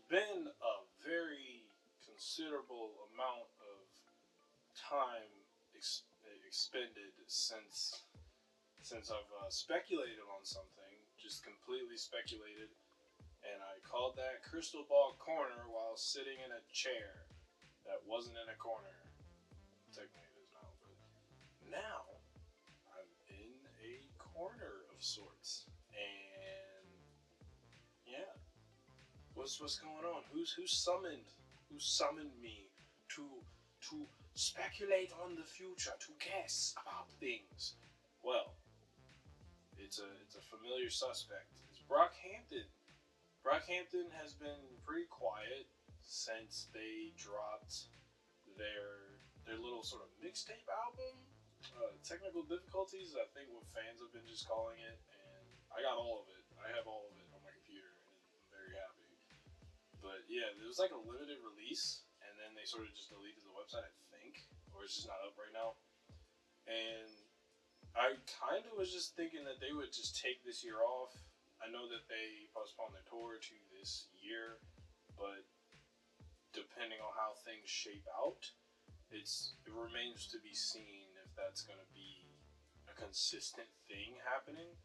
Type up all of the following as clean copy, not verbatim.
been a very considerable amount of time expended since I've speculated on something, just completely speculated, and I called that crystal ball corner while sitting in a chair that wasn't in a corner. Technically, it is now, but now I'm in a corner of sorts, and yeah, what's going on? Who summoned me to to speculate on the future, to guess about things? Well, it's a familiar suspect. It's Brockhampton. Brockhampton has been pretty quiet since they dropped their little sort of mixtape album. Technical difficulties, I think, what fans have been just calling it, and I got all of it. I have all of it on my computer, and I'm very happy. But yeah, it was like a limited release, and then they sort of just deleted the website, I think, or it's just not up right now. And I kind of was just thinking that they would just take this year off. I know that they postponed their tour to this year, but depending on how things shape out, it remains to be seen if that's going to be a consistent thing happening.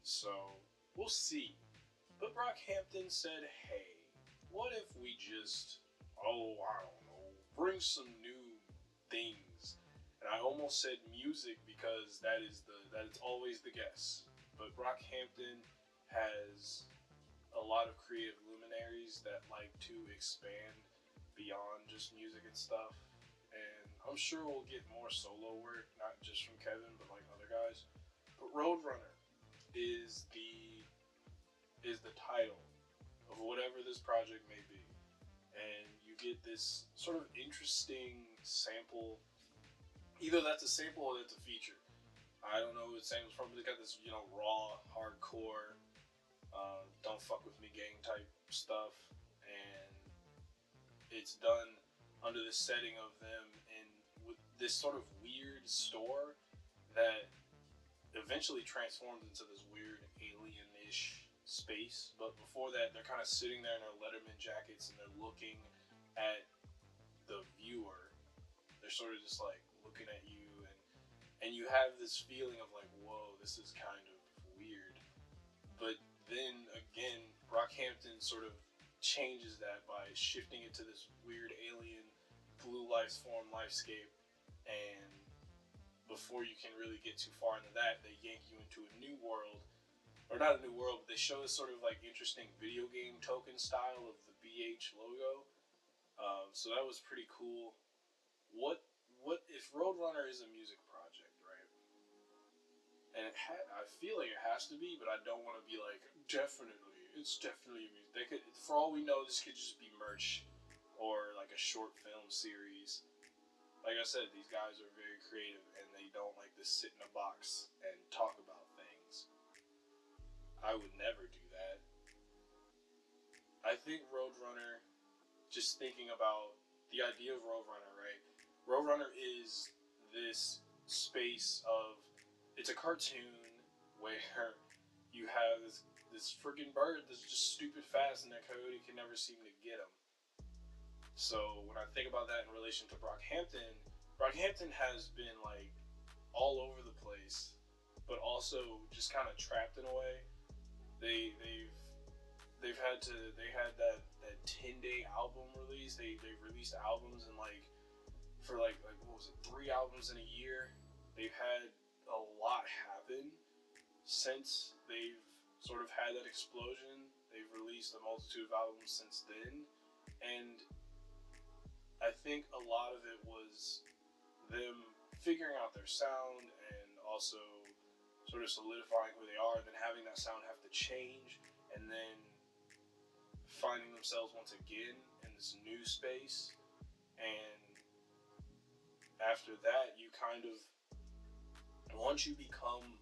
So we'll see. But Brockhampton said, "Hey, what if we just, I don't know, bring some new things?" And I almost said music because that is always the guess. But Brockhampton has a lot of creative luminaries that like to expand beyond just music and stuff. And I'm sure we'll get more solo work, not just from Kevin, but like other guys. But Roadrunner is the title of whatever this project may be. And you get this sort of interesting sample. Either that's a sample or that's a feature. I don't know what sample's from. It's got this, raw, hardcore, don't fuck with me gang type stuff. And it's done under the setting of them in with this sort of weird store that eventually transforms into this weird alien-ish space. But before that, they're kind of sitting there in their Letterman jackets and they're looking at the viewer. They're sort of just like looking at you, and you have this feeling of like, whoa, this is kind of weird. But then again, Brockhampton sort of changes that by shifting it to this weird alien blue life form lifescape, and before you can really get too far into that, they yank you into a new world, or not a new world, but they show this sort of like interesting video game token style of the BH logo. So that was pretty cool. What if Roadrunner is a music project, right? And I feel like it has to be, but I don't want to be like, it's definitely a music. They could, for all we know, this could just be merch or like a short film series. Like I said, these guys are very creative and they don't like to sit in a box and talk about things. I would never do that. I think Roadrunner, just thinking about the idea of Roadrunner, right? Roadrunner is this space of, it's a cartoon where you have this freaking bird that's just stupid fast and that coyote can never seem to get him. So when I think about that in relation to Brockhampton, Brockhampton has been like all over the place, but also just kind of trapped in a way. They had that 10-day album release. They released albums and like for like what was it, 3 albums in a year. They've had a lot happen since they've sort of had that explosion. They've released a multitude of albums since then, and I think a lot of it was them figuring out their sound and also sort of solidifying who they are, and then having that sound have to change, and then finding themselves once again in this new space. And after that, you kind of, once you become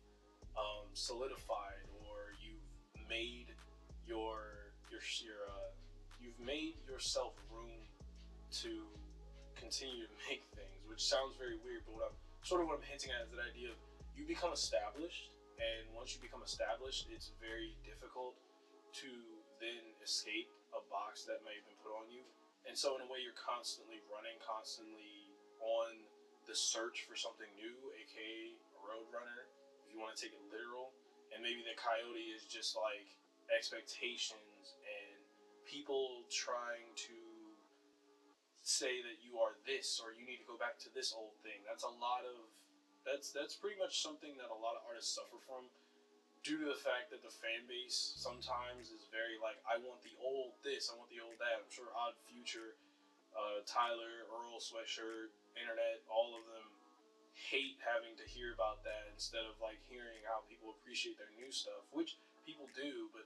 solidified, or you've made you've made yourself room to continue to make things, which sounds very weird, but what I'm hinting at is that idea of you become established, and once you become established, it's very difficult to then escape a box that may have been put on you. And so in a way, you're constantly running, constantly on the search for something new, aka a roadrunner, if you want to take it literal. And maybe the coyote is just like expectations and people trying to say that you are this or you need to go back to this old thing. That's pretty much something that a lot of artists suffer from, due to the fact that the fan base sometimes is very like, I want the old this, I want the old that. I'm sure Odd Future, Tyler, Earl Sweatshirt, Internet, all of them hate having to hear about that instead of like hearing how people appreciate their new stuff, which people do. But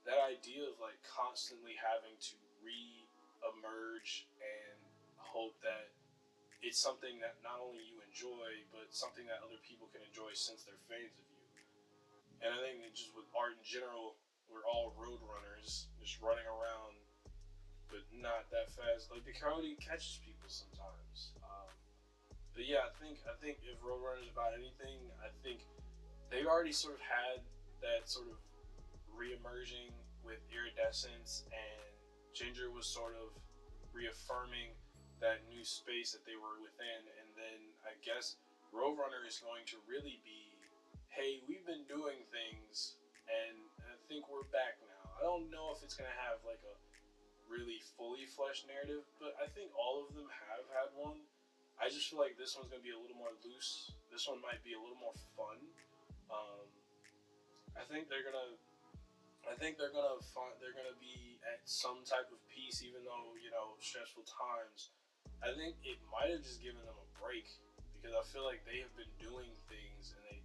that idea of like constantly having to re-emerge and hope that it's something that not only you enjoy, but something that other people can enjoy since they're fans of you. And I think just with art in general, we're all road runners, just running around, but not that fast. Like the coyote catches people sometimes. But yeah, I think if Roadrunner is about anything, I think they already sort of had that sort of re-emerging with Iridescence, and Ginger was sort of reaffirming that new space that they were within. And then I guess Roadrunner is going to really be, hey, we've been doing things, and I think we're back now. I don't know if it's going to have like a really fully fleshed narrative, but I think all of them have had one. I just feel like this one's going to be a little more loose. This one might be a little more fun. I think they're gonna be at some type of peace, even though, you know, stressful times. I think it might have just given them a break, because I feel like they have been doing things, and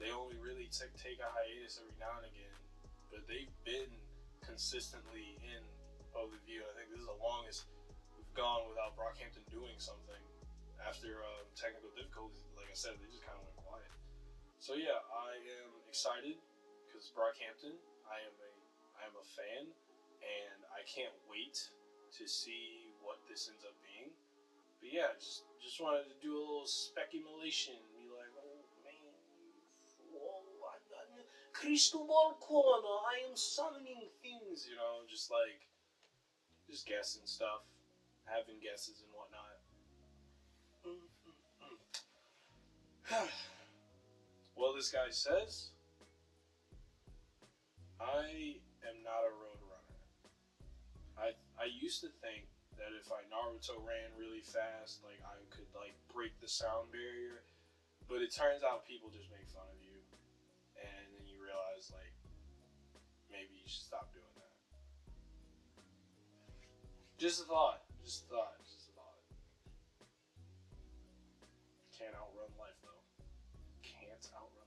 they only really take a hiatus every now and again, but they've been consistently in public view. I think this is the longest we've gone without Brockhampton doing something after technical difficulties. Like I said, they just kind of went quiet. So yeah, I am excited because Brockhampton. I am a fan, and I can't wait to see what this ends up being. But yeah, just wanted to do a little speculation, be like, oh man, crystal ball corner, I am summoning things, you know, just guessing stuff, having guesses and whatnot. Well, this guy says, I am not a road runner. I used to think that if I Naruto ran really fast, like I could like break the sound barrier, but it turns out people just make fun of you, and then you realize like maybe you should stop doing that. Just a thought. Can't outrun life though. Can't outrun